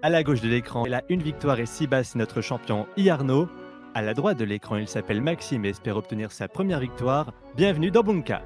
À la gauche de l'écran, il a une victoire et 6 basses, c'est notre champion Arnaud. À la droite de l'écran, il s'appelle Maxime et espère obtenir sa première victoire. Bienvenue dans Bunka.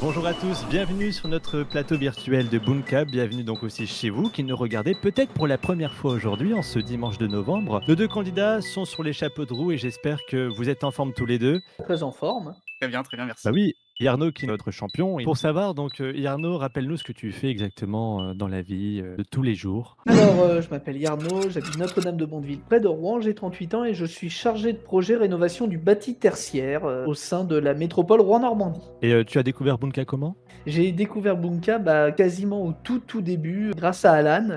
Bonjour à tous, bienvenue sur notre plateau virtuel de Bunka, bienvenue donc aussi chez vous qui nous regardez peut-être pour la première fois aujourd'hui en ce dimanche de novembre. Nos deux candidats sont sur les chapeaux de roue et j'espère que vous êtes en forme tous les deux. Très en forme. Très bien, Bah merci. oui, Arnaud qui est notre champion. Et pour savoir donc Arnaud, rappelle-nous ce que tu fais exactement dans la vie de tous les jours. Alors, je m'appelle Yarno, j'habite Notre-Dame-de-Bondeville, près de Rouen, j'ai 38 ans et je suis chargé de projet rénovation du bâti tertiaire au sein de la métropole Rouen-Normandie. Et tu as découvert Bunka comment? J'ai découvert Bunka quasiment au tout début grâce à Alan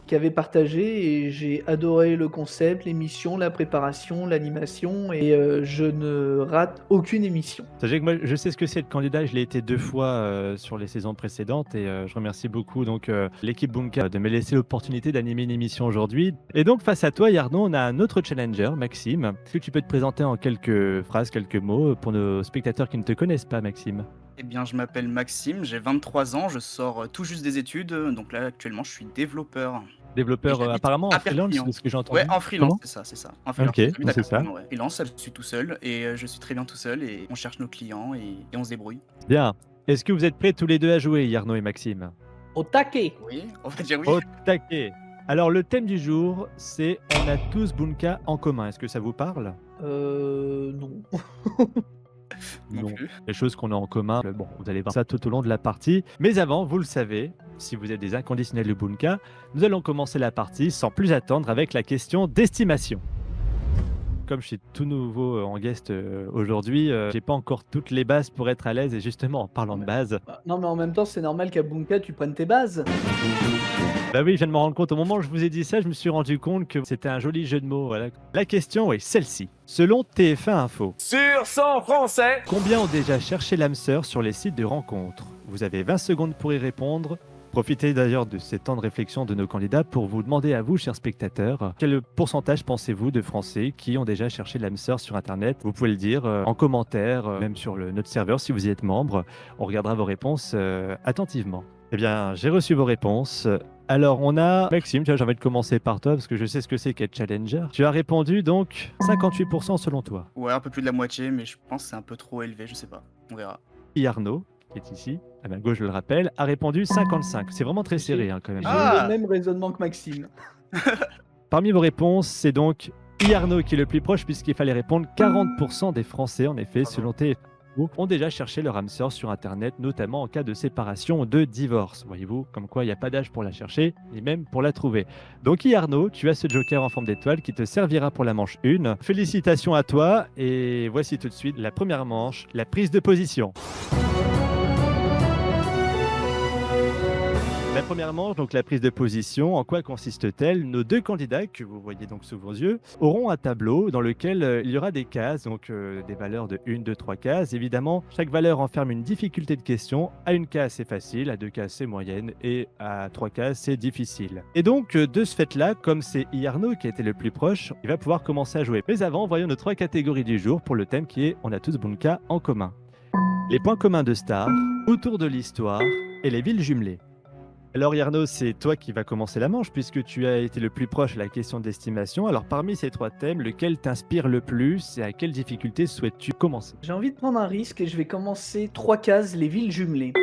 qui avait partagé et j'ai adoré le concept, l'émission, la préparation, l'animation et je ne rate aucune émission. Sachez que moi je sais ce que c'est le candidat, je l'ai été 2 fois sur les saisons précédentes et je remercie beaucoup donc l'équipe Bunka de me laisser l'opportunité d'animer une émission aujourd'hui. Et donc face à toi Arnaud, on a un autre challenger, Maxime. Est-ce que tu peux te présenter en quelques phrases, quelques mots pour nos spectateurs qui ne te connaissent pas, Maxime? Eh bien, je m'appelle Maxime, j'ai 23 ans, je sors tout juste des études, donc là actuellement je suis développeur et Développeur j'habite apparemment en à freelance Perpignan. de ce que j'ai Ouais, entendu? en freelance, Comment? c'est ça, en freelance. OK, J'habite à c'est ça. Perpignan, ouais. Freelance, je suis tout seul et je suis très bien tout seul et on cherche nos clients et on se débrouille. Bien. Est-ce que vous êtes prêts tous les 2 à jouer, Arnaud et Maxime? Au taquet. Oui, on va dire oui. Au taquet. Alors le thème du jour, c'est on a tous Bunka en commun. Est-ce que ça vous parle? Non. Non Non. plus. Les choses qu'on a en commun, bon, vous allez voir ça tout au long de la partie. Mais avant, vous le savez, si vous êtes des inconditionnels de Bunka, nous allons commencer la partie sans plus attendre avec la question d'estimation. Comme je suis tout nouveau en guest aujourd'hui, j'ai pas encore toutes les bases pour être à l'aise et justement en parlant de bases, Non, mais en même temps, c'est normal qu'à Bunka, tu prennes tes bases. bah oui, je viens de me rendre compte, au moment où je vous ai dit ça, je me suis rendu compte que c'était un joli jeu de mots, voilà. La question est celle-ci. Selon TF1 Info, Sur 100 français. combien ont déjà cherché l'âme sœur sur les sites de rencontres? Vous avez 20 secondes pour y répondre. Profitez d'ailleurs de ces temps de réflexion de nos candidats pour vous demander à vous, chers spectateurs, quel pourcentage pensez-vous de Français qui ont déjà cherché l'âme sœur sur Internet? Vous pouvez le dire en commentaire, même sur notre serveur si vous y êtes membre. On regardera vos réponses attentivement. Eh bien, j'ai reçu vos réponses. Alors, on a Maxime, tu vois, j'ai envie de commencer par toi parce que je sais ce que c'est qu'être challenger. Tu as répondu donc 58% selon toi. Ouais, un peu plus de la moitié, mais je pense que c'est un peu trop élevé, je sais pas. On verra. Arnaud, qui est ici, à ma gauche, je le rappelle, a répondu 55. C'est vraiment très serré quand même. J'ai Ah le même raisonnement que Maxime. Parmi vos réponses, c'est donc Arnaud qui est le plus proche puisqu'il fallait répondre 40% des Français, en effet, selon TF1, ont déjà cherché leur âme sœur sur Internet, notamment en cas de séparation ou de divorce. Voyez-vous, comme quoi il n'y a pas d'âge pour la chercher, ni même pour la trouver. Donc Arnaud, tu as ce joker en forme d'étoile qui te servira pour la manche 1. Félicitations à toi et voici tout de suite la première manche, la prise de position. La première manche, donc la prise de position, en quoi consiste-t-elle? Nos deux candidats, que vous voyez donc sous vos yeux, auront un tableau dans lequel il y aura des cases, donc des valeurs de 1, 2, 3 cases. Évidemment, chaque valeur renferme une difficulté de question. À une case, c'est facile, à 2 cases, c'est moyenne, et à 3 cases, c'est difficile. Et donc, de ce fait-là, comme c'est Arnaud qui a été le plus proche, il va pouvoir commencer à jouer. Mais avant, voyons nos 3 catégories du jour pour le thème qui est « On a tous Bunka en commun ». Les points communs de stars, autour de l'histoire et les villes jumelées. Alors Arnaud, c'est toi qui vas commencer la manche puisque tu as été le plus proche à la question d'estimation. Alors parmi ces 3 thèmes, lequel t'inspire le plus et à quelle difficulté souhaites-tu commencer? J'ai envie de prendre un risque et je vais commencer 3 cases, les villes jumelées.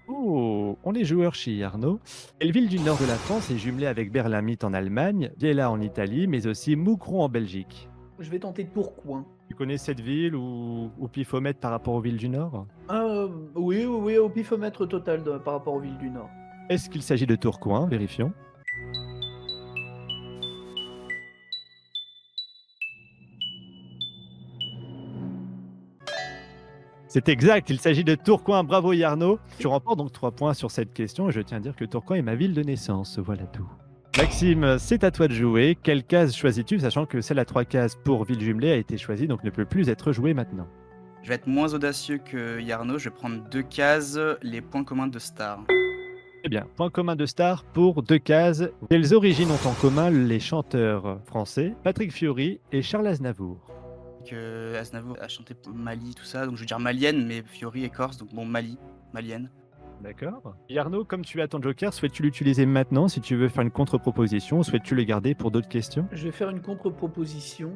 Oh, on est joueur chez Arnaud. Quelle ville du nord de la France est jumelée avec Berlin-Mitte en Allemagne, Biella en Italie, mais aussi Moucron en Belgique? Je vais tenter Tourcoing. Tu connais cette ville ou pifomètre par rapport aux villes du nord? Oui, au pifomètre total par rapport aux villes du Nord. Est-ce qu'il s'agit de Tourcoing? Vérifions. C'est exact, il s'agit de Tourcoing. Bravo Arnaud. Tu remportes donc 3 points sur cette question et je tiens à dire que Tourcoing est ma ville de naissance. Voilà tout. Maxime, c'est à toi de jouer. Quelle case choisis-tu, sachant que celle à 3 cases pour ville jumelée a été choisie, donc ne peut plus être jouée maintenant? Je vais être moins audacieux que Yarno, je vais prendre 2 cases, les points communs de Star. Eh bien, point commun de stars pour 2 cases. Quelles origines ont en commun les chanteurs français Patrick Fiori et Charles Aznavour? Que Aznavour a chanté pour Mali, tout ça, donc je veux dire malienne, mais Fiori est corse, donc bon, Mali. malienne. D'accord. Et Arnaud, comme tu as ton joker, souhaites-tu l'utiliser maintenant si tu veux faire une contre-proposition ou souhaites-tu le garder pour d'autres questions? Je vais faire une contre-proposition.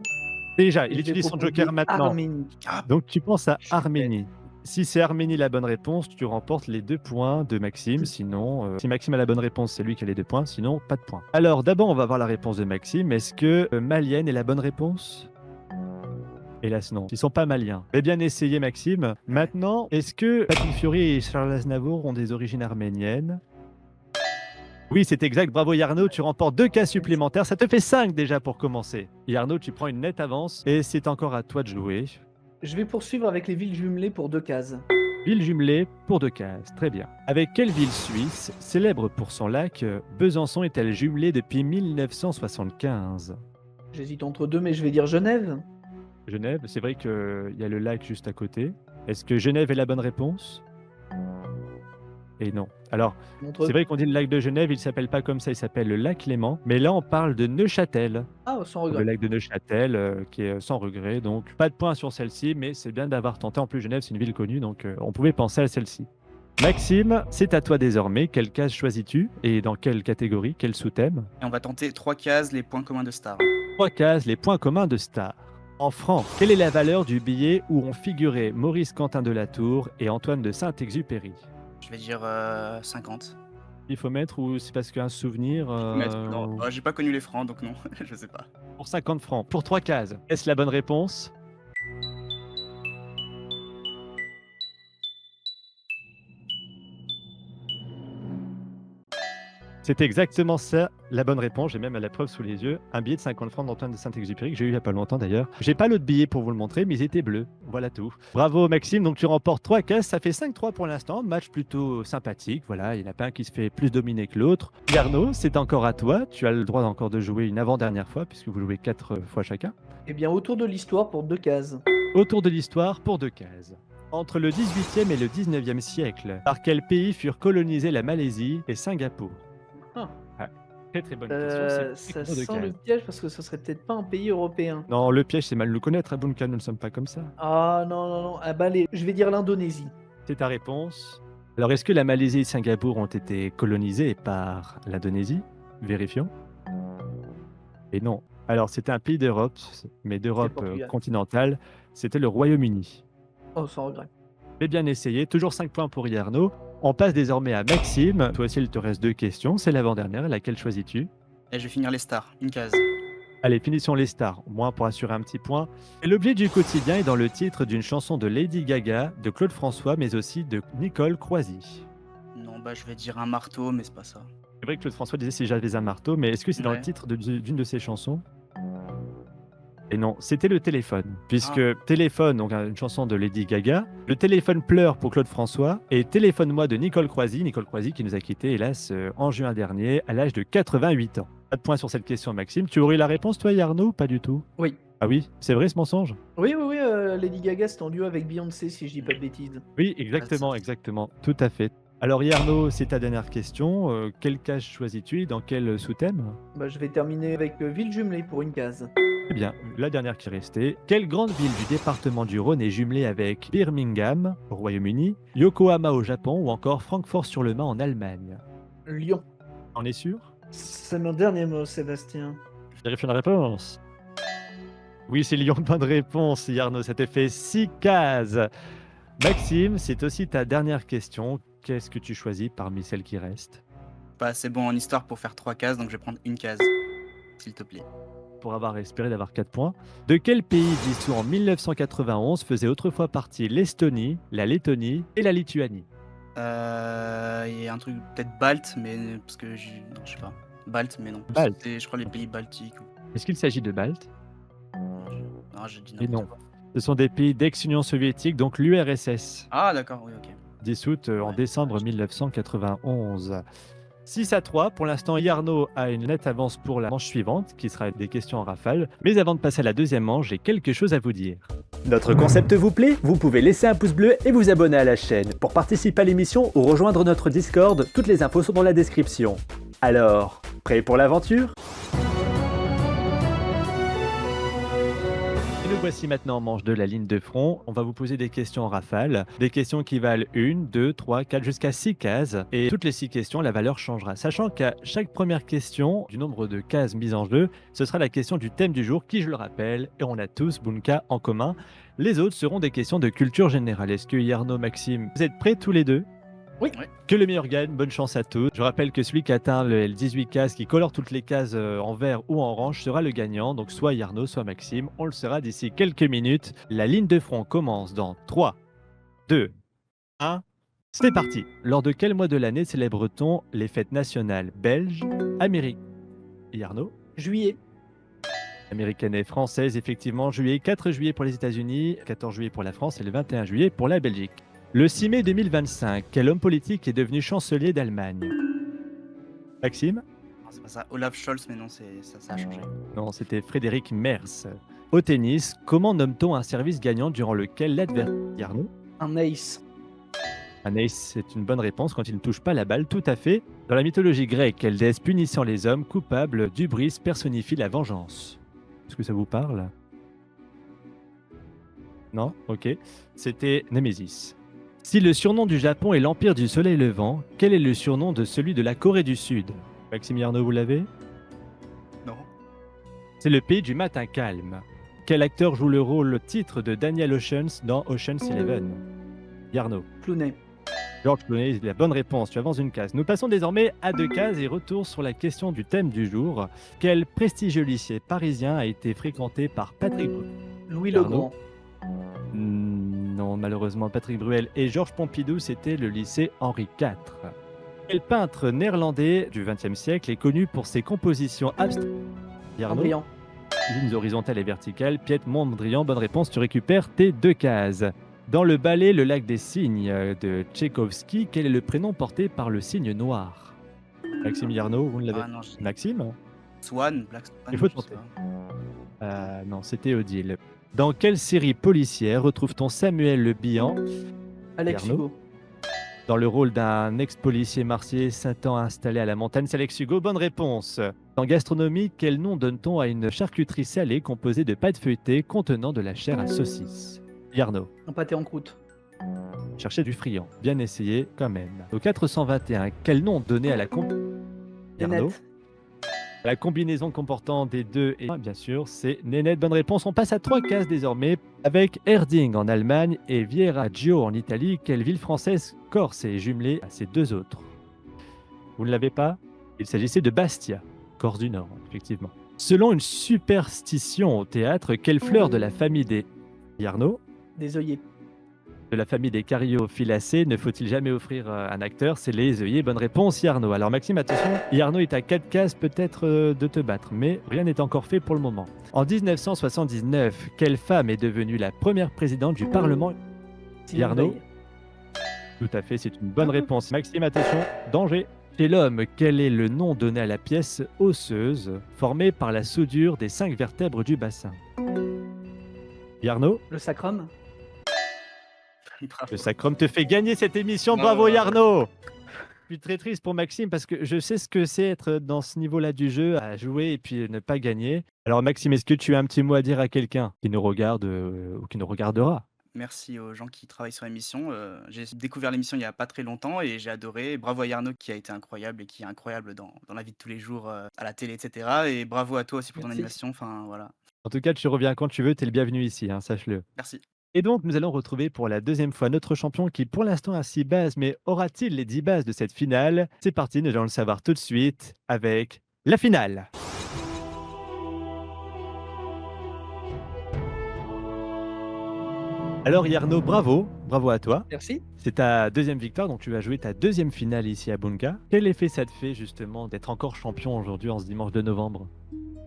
Déjà, et il je vais utilise son proposer joker maintenant. Arménie. Donc tu penses à Je suis bête. Arménie. Si c'est Arménie la bonne réponse, tu remportes les 2 points de Maxime. Sinon, si Maxime a la bonne réponse, c'est lui qui a les 2 points. Sinon, pas de points. Alors, d'abord, on va voir la réponse de Maxime. Est-ce que malienne est la bonne réponse? Hélas, non. Ils sont pas maliens. Eh bien essayé, Maxime. Maintenant, est-ce que Patrick Fiori et Charles Aznavour ont des origines arméniennes? Oui, c'est exact. Bravo Yarno, tu remportes 2 cases supplémentaires. Ça te fait 5 déjà pour commencer. Yarno, tu prends une nette avance et c'est encore à toi de jouer. Je vais poursuivre avec les villes jumelées pour 2 cases. Ville jumelée pour 2 cases. Très bien. Avec quelle ville suisse, célèbre pour son lac, Besançon est-elle jumelée depuis 1975? J'hésite entre 2, mais je vais dire Genève. Genève, c'est vrai qu'il y a le lac juste à côté. Est-ce que Genève est la bonne réponse? Et non. Alors, Entre... c'est vrai qu'on dit le lac de Genève, il s'appelle pas comme ça, il s'appelle le lac Léman. Mais là, on parle de Neuchâtel. Ah, sans Le regret. lac de Neuchâtel, qui est sans regret. Donc, pas de point sur celle-ci, mais c'est bien d'avoir tenté. En plus, Genève, c'est une ville connue, donc on pouvait penser à celle-ci. Maxime, c'est à toi désormais. Quelle case choisis-tu? Et dans quelle catégorie? Quel sous-thème? Et on va tenter 3 cases, les points communs de Star. 3 cases, les points communs de Star. En francs, quelle est la valeur du billet où ont figuré Maurice Quentin de La Tour et Antoine de Saint-Exupéry? Je vais dire 50. Il faut mettre ou c'est parce qu'un souvenir Non, j'ai pas connu les francs, donc non, je sais pas. pour 50 francs, pour 3 cases. Est-ce la bonne réponse? C'est exactement ça, la bonne réponse. J'ai même la preuve sous les yeux. Un billet de 50 francs d'Antoine de Saint-Exupéry que j'ai eu il n'y a pas longtemps d'ailleurs. J'ai pas l'autre billet pour vous le montrer, mais ils étaient bleus. Voilà tout. Bravo Maxime, donc tu remportes 3 cases. Ça fait 5-3 pour l'instant. Match plutôt sympathique. Voilà, il n'y en a pas un qui se fait plus dominer que l'autre. Arnaud, c'est encore à toi. Tu as le droit encore de jouer une avant-dernière fois, puisque vous jouez 4 fois chacun. Eh bien, autour de l'histoire pour 2 cases. Autour de l'histoire pour 2 cases. Entre le 18e et le 19e siècle, par quel pays furent colonisés la Malaisie et Singapour? Ah. Très très bonne question. Ça pour 2 sent cases. le piège parce que ce serait peut-être pas un pays européen. Non, le piège, c'est mal le connaître, à Bunka, nous ne sommes pas comme ça. Ah non, non, non. Ah bah allez, je vais dire l'Indonésie. C'est ta réponse. Alors, est-ce que la Malaisie et Singapour ont été colonisés par l'Indonésie? Vérifions. Et non. Alors, c'était un pays d'Europe, mais d'Europe Portugal. continentale. C'était le Royaume-Uni. Oh, sans regret. Mais bien essayé. Toujours 5 points pour Yarno. On passe désormais à Maxime. Toi aussi, il te reste 2 questions. C'est l'avant-dernière. Laquelle choisis-tu? Et je vais finir les stars, une case. Allez, finissons les stars, au moins pour assurer un petit point. Et l'objet du quotidien est dans le titre d'une chanson de Lady Gaga, de Claude François, mais aussi de Nicole Croisy. Non, bah je vais dire un marteau, mais c'est pas ça. C'est vrai que Claude François disait si j'avais un marteau, mais est-ce que c'est dans le Ouais. titre d'une de ses chansons? Et non, c'était le téléphone. Puisque Téléphone, donc une chanson de Lady Gaga, Le téléphone pleure pour Claude François, et Téléphone-moi de Nicole Croisy qui nous a quittés, hélas, en juin dernier, à l'âge de 88 ans. Pas de point sur cette question, Maxime. Tu aurais eu la réponse, toi, Yarno, ou pas du tout? Oui. Ah oui, c'est vrai ce mensonge? Oui, Lady Gaga, c'est en duo avec Beyoncé, si je dis pas de bêtises. Oui, exactement, exactement, tout à fait. Alors Yarno, c'est ta dernière question. Quelle case choisis-tu et dans quel sous-thème? Bah, je vais terminer avec ville jumelée pour une case. Eh bien, la dernière qui restait. Quelle grande ville du département du Rhône est jumelée avec Birmingham, au Royaume-Uni, Yokohama au Japon ou encore Francfort-sur-le-Main en Allemagne? Lyon. En es sûr? C'est mon dernier mot, Sébastien. Vérifie la réponse. Oui, c'est Lyon, bonne réponse, Yarno. Ça te fait 6 cases. Maxime, c'est aussi ta dernière question. Qu'est-ce que tu choisis parmi celles qui restent? Pas assez bon en histoire pour faire 3 cases, donc je vais prendre une case. S'il te plaît. Pour avoir espéré d'avoir 4 points. De quel pays dissous en 1991 faisait autrefois partie l'Estonie, la Lettonie et la Lituanie? Il y a un truc, peut-être Balte, mais parce que non, je sais pas. Balte, mais non. Balte. C'était, je crois, les pays baltiques. Est-ce qu'il s'agit de Balte? Non, j'ai dit Et non. n'importe quoi. Ce sont des pays d'ex-Union soviétique, donc l'URSS, Ah, d'accord, oui, ok. dissoute en Ouais. décembre 1991. 6-3, pour l'instant Yarno a une nette avance pour la manche suivante, qui sera des questions en rafale. Mais avant de passer à la deuxième manche, j'ai quelque chose à vous dire. Notre concept vous plaît? Vous pouvez laisser un pouce bleu et vous abonner à la chaîne. Pour participer à l'émission ou rejoindre notre Discord, toutes les infos sont dans la description. Alors, prêt pour l'aventure? Et nous Voici maintenant en manche 2 la ligne de front. On va vous poser des questions en rafale. Des questions qui valent 1, 2, 3, 4, jusqu'à 6 cases. Et toutes les 6 questions, la valeur changera. Sachant qu'à chaque première question, du nombre de cases mises en jeu, ce sera la question du thème du jour qui, je le rappelle, et on a tous, Bunka, en commun. Les autres seront des questions de culture générale. Est-ce que Yarno, Maxime, vous êtes prêts tous les deux? Oui. Que le meilleur gagne, bonne chance à tous. Je rappelle que celui qui atteint le 18 cases, qui colore toutes les cases en vert ou en orange, sera le gagnant. Donc soit Yarno, soit Maxime. On le saura d'ici quelques minutes. La ligne de front commence dans 3, 2, 1. C'est parti. Lors de quel mois de l'année célèbre-t-on les fêtes nationales belges, américaines? Yarno? Juillet. Américaine et française, effectivement. Juillet, 4 juillet pour les États-Unis, 14 juillet pour la France et le 21 juillet pour la Belgique. Le 6 mai 2025, quel homme politique est devenu chancelier d'Allemagne? Maxime? Non, c'est pas ça. Olaf Scholz, mais non, ça a changé. Non, c'était Frédéric Merz. Au tennis, comment nomme-t-on un service gagnant durant lequel l'adversaire... Yarno? Un ace. Un ace, c'est une bonne réponse quand il ne touche pas la balle, tout à fait. Dans la mythologie grecque, quelle déesse punissant les hommes coupables d'hubris personnifie la vengeance? Est-ce que ça vous parle? Non? Ok. C'était Némésis. Si le surnom du Japon est l'Empire du Soleil Levant, quel est le surnom de celui de la Corée du Sud? Maxime Yarno, vous l'avez? Non. C'est le pays du matin calme. Quel acteur joue le rôle titre de Daniel Oceans dans Ocean's 11? Yarno. Clooney. George Clooney, la bonne réponse, tu avances une case. Nous passons désormais à 2 cases et retour sur la question du thème du jour. Quel prestigieux lycée parisien a été fréquenté par Patrick Bruel? Louis Yarno. Legrand. Non, malheureusement, Patrick Bruel et Georges Pompidou, c'était le lycée Henri IV. Quel peintre néerlandais du XXe siècle est connu pour ses compositions abstraites? Yarno. Mondrian. Lignes horizontales et verticales, Piet Mondrian, bonne réponse, tu récupères tes 2 cases. Dans le ballet Le Lac des Cygnes de Tchaïkovski, quel est le prénom porté par le cygne noir? Maxime Yarno, vous ne l'avez Ah non, Maxime? Swan, Black Swan. Il faut je sais tenter. pas. Non, c'était Odile. Dans quelle série policière retrouve-t-on Samuel Le Bihan Alex Yarno. Hugo. dans le rôle d'un ex-policier marseillais s'étant installé à la montagne? C'est Alex Hugo, bonne réponse. En gastronomie, quel nom donne-t-on à une charcuterie salée composée de pâtes feuilletées contenant de la chair à saucisse? Yarno. Un pâté en croûte. Cherchez du friand. Bien essayé quand même. Au 421, quel nom donné à la Yarno. Nénette. La combinaison comportant des 2 et 1, bien sûr, c'est Nénette. Bonne réponse. On passe à 3 cases désormais. Avec Erding en Allemagne et Viareggio en Italie, quelle ville française corse est jumelée à ces 2 autres? Vous ne l'avez pas? Il s'agissait de Bastia, Corse du Nord, effectivement. Selon une superstition au théâtre, quelle fleur de la famille des Yarno, Des œillets. de la famille des Cariophyllacées, ne faut-il jamais offrir à un acteur? C'est les œillets. Bonne réponse, Yarno. Alors Maxime, attention, Yarno est à 4 cases peut-être de te battre, mais rien n'est encore fait pour le moment. En 1979, quelle femme est devenue la première présidente du Parlement? Simone Yarno. Veil. Tout à fait, c'est une bonne réponse. Maxime, attention, danger. Chez l'homme, quel est le nom donné à la pièce osseuse formée par la soudure des 5 vertèbres du bassin? Yarno, Le sacrum. Bravo. le sacrum te fait gagner cette émission. Non. Bravo Yarno. Je suis très triste pour Maxime parce que je sais ce que c'est être dans ce niveau-là du jeu, à jouer et puis ne pas gagner. Alors Maxime, est-ce que tu as un petit mot à dire à quelqu'un qui nous regarde ou qui nous regardera? Merci aux gens qui travaillent sur l'émission. J'ai découvert l'émission il n'y a pas très longtemps et j'ai adoré. Et bravo à Yarno qui a été incroyable et qui est incroyable dans la vie de tous les jours, à la télé, etc. Et bravo à toi aussi pour ton Merci. animation. Enfin, voilà. En tout cas, tu reviens quand tu veux, tu es le bienvenu ici, hein, sache-le. Merci. Et donc, nous allons retrouver pour la 2e fois notre champion qui, pour l'instant, a 6 bases, mais aura-t-il les 10 bases de cette finale? C'est parti, nous allons le savoir tout de suite avec la finale. Alors Yarno, bravo à toi. Merci. C'est ta 2e victoire, donc tu vas jouer ta 2e finale ici à Bunka. Quel effet ça te fait justement d'être encore champion aujourd'hui en ce dimanche de novembre?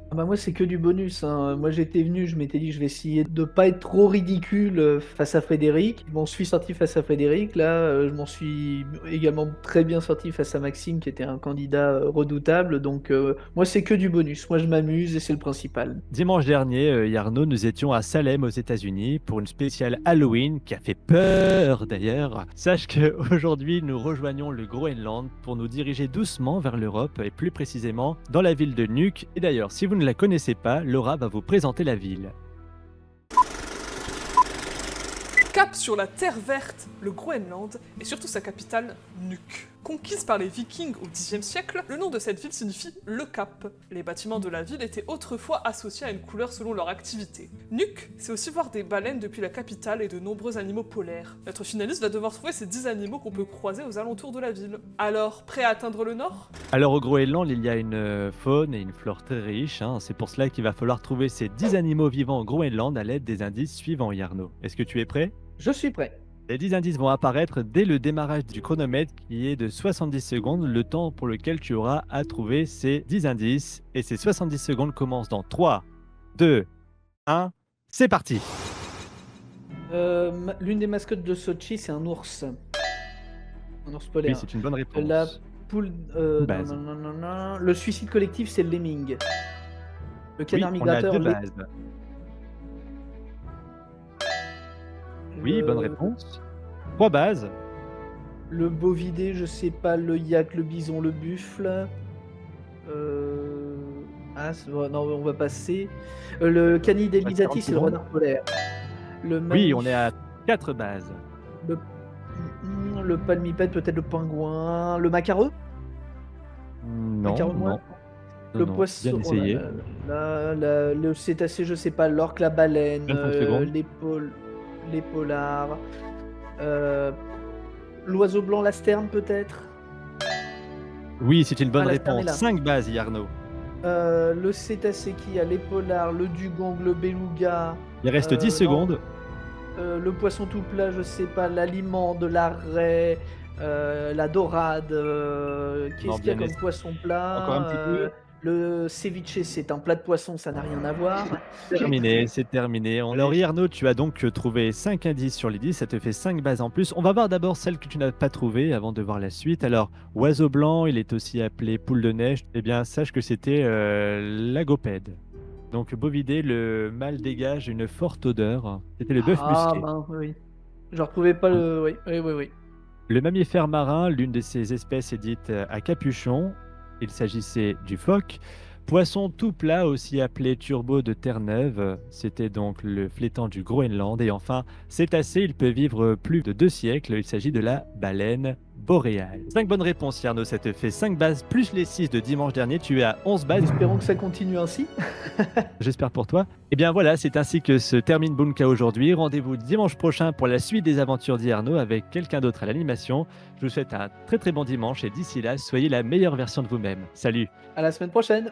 Ah bah moi c'est que du bonus, hein. Moi j'étais venu, je m'étais dit je vais essayer de pas être trop ridicule face à Frédéric. Je m'en suis sorti face à Frédéric, là je m'en suis également très bien sorti face à Maxime qui était un candidat redoutable. Donc moi c'est que du bonus, moi je m'amuse et c'est le principal. Dimanche dernier, Yarno, nous étions à Salem aux États-Unis pour une spéciale Halloween qui a fait peur d'ailleurs. Sache qu'aujourd'hui, nous rejoignons le Groenland pour nous diriger doucement vers l'Europe et plus précisément dans la ville de Nuuk. Et d'ailleurs, si vous ne la connaissez pas, Laura va vous présenter la ville. cap sur la Terre verte, le Groenland, et surtout sa capitale, Nuuk. Conquise par les Vikings au Xe siècle, le nom de cette ville signifie le cap. Les bâtiments de la ville étaient autrefois associés à une couleur selon leur activité. Nuuk, c'est aussi voir des baleines depuis la capitale et de nombreux animaux polaires. Notre finaliste va devoir trouver ces 10 animaux qu'on peut croiser aux alentours de la ville. Alors, prêt à atteindre le nord? Alors au Groenland, il y a une faune et une flore très riches, hein. C'est pour cela qu'il va falloir trouver ces 10 animaux vivants au Groenland à l'aide des indices suivants, Yarno. Est-ce que tu es prêt? Je suis prêt. Les 10 indices vont apparaître dès le démarrage du chronomètre qui est de 70 secondes, le temps pour lequel tu auras à trouver ces 10 indices. Et ces 70 secondes commencent dans 3, 2, 1, c'est parti! L'une des mascottes de Sochi, c'est un ours. Un ours Oui, polaire. c'est une bonne réponse. La poule... non, Base. non, non, non, non. Le suicide collectif, c'est le lemming. Le Oui, canard on a migrateur... 2 le- bases. Oui, bonne le- réponse. 3 bases. Le bovidé, je sais pas, le yak, le bison, le buffle. Ah, non, on va passer. Le canid reste 40 elisati, c'est le secondes. renard polaire. Le Oui, on est à 4 bases. Le, le palmipède, peut-être le pingouin. Le macareux. Non, Macareux non, noir. non, Le non, poisson. bien essayé. Le cétacé, je sais pas, l'orque, la baleine, 25 secondes. les polars. L'oiseau blanc, la sterne, peut-être. Oui, c'est une bonne Ah, la sterne est réponse. là. 5 bases, Yarno. Le cétacé qui a les polars, le dugong, le beluga. Il reste 10 non. secondes. Le poisson tout plat, je sais pas, l'aliment de la raie, la dorade. Non, Qu'est-ce qu'il y a bien comme poisson plat? Encore un petit peu. Le ceviche, c'est un plat de poisson, ça n'a rien à voir. Terminé, c'est terminé. Alors Yarno, tu as donc trouvé 5 indices sur les 10, ça te fait 5 bases en plus. On va voir d'abord celle que tu n'as pas trouvée avant de voir la suite. Alors, oiseau blanc, il est aussi appelé poule de neige. Eh bien, sache que c'était l'agopède. Donc, bovidé, le mâle dégage une forte odeur. C'était le bœuf Ah, musqué. ben oui. Je retrouvais pas le. Oui, oui, oui, oui. Le mammifère marin, l'une de ces espèces est dite à capuchon. Il s'agissait du phoque. Poisson tout plat, aussi appelé turbo de Terre-Neuve, c'était donc le flétan du Groenland. Et enfin, cétacé, il peut vivre plus de 2 siècles. Il s'agit de la baleine boréale. 5 bonnes réponses, Yarno. Ça te fait 5 bases plus les 6 de dimanche dernier. Tu es à 11 bases. Espérons que ça continue ainsi. J'espère pour toi. Et bien voilà, c'est ainsi que se termine Bunka aujourd'hui. Rendez-vous dimanche prochain pour la suite des aventures d'Yarno avec quelqu'un d'autre à l'animation. Je vous souhaite un très très bon dimanche et d'ici là, soyez la meilleure version de vous-même. Salut! À la semaine prochaine.